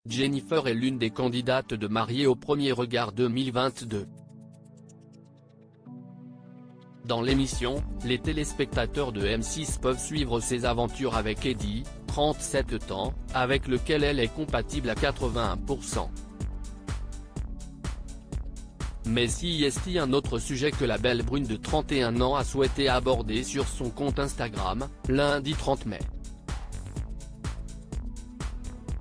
Jennifer est l'une des candidates de Mariés au premier regard 2022. Dans l'émission, les téléspectateurs de M6 peuvent suivre ses aventures avec Eddie, 37 ans, avec lequel elle est compatible à 81%. Mais si est-il un autre sujet que la belle brune de 31 ans a souhaité aborder sur son compte Instagram, lundi 30 mai.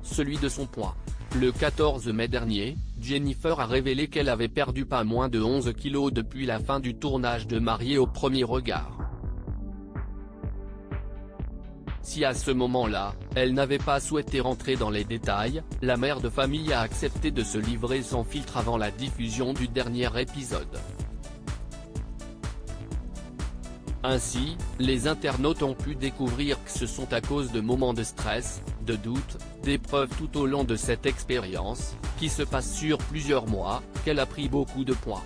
Celui de son poids. Le 14 mai dernier, Jennifer a révélé qu'elle avait perdu pas moins de 11 kilos depuis la fin du tournage de Mariés au premier regard. Si à ce moment-là, elle n'avait pas souhaité rentrer dans les détails, la mère de famille a accepté de se livrer sans filtre avant la diffusion du dernier épisode. Ainsi, les internautes ont pu découvrir que ce sont à cause de moments de stress, de doute, d'épreuves tout au long de cette expérience, qui se passe sur plusieurs mois, qu'elle a pris beaucoup de poids.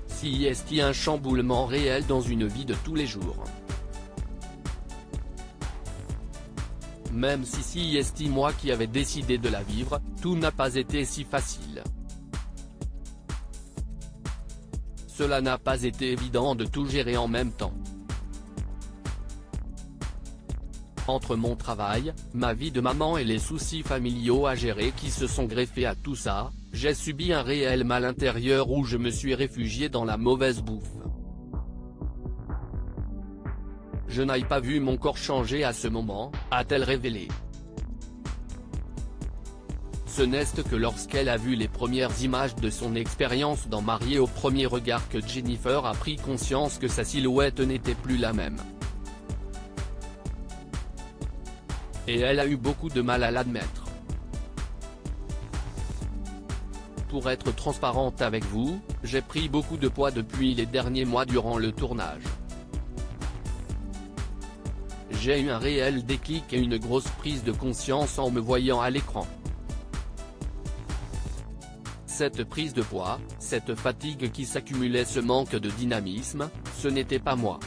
Si est-il un chamboulement réel dans une vie de tous les jours. Même si est-il moi qui avais décidé de la vivre, tout n'a pas été si facile. Cela n'a pas été évident de tout gérer en même temps. Entre mon travail, ma vie de maman et les soucis familiaux à gérer qui se sont greffés à tout ça, j'ai subi un réel mal intérieur où je me suis réfugié dans la mauvaise bouffe. Je n'ai pas vu mon corps changer à ce moment, a-t-elle révélé. Ce n'est que lorsqu'elle a vu les premières images de son expérience dans Mariés au premier regard que Jennifer a pris conscience que sa silhouette n'était plus la même. Et elle a eu beaucoup de mal à l'admettre. Pour être transparente avec vous, j'ai pris beaucoup de poids depuis les derniers mois durant le tournage. J'ai eu un réel déclic et une grosse prise de conscience en me voyant à l'écran. Cette prise de poids, cette fatigue qui s'accumulait, ce manque de dynamisme, ce n'était pas moi.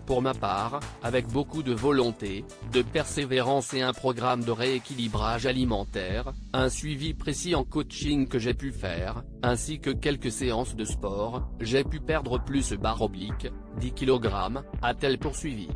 Pour ma part, avec beaucoup de volonté, de persévérance et un programme de rééquilibrage alimentaire, un suivi précis en coaching que j'ai pu faire, ainsi que quelques séances de sport, j'ai pu perdre +10 kg, a-t-elle poursuivi.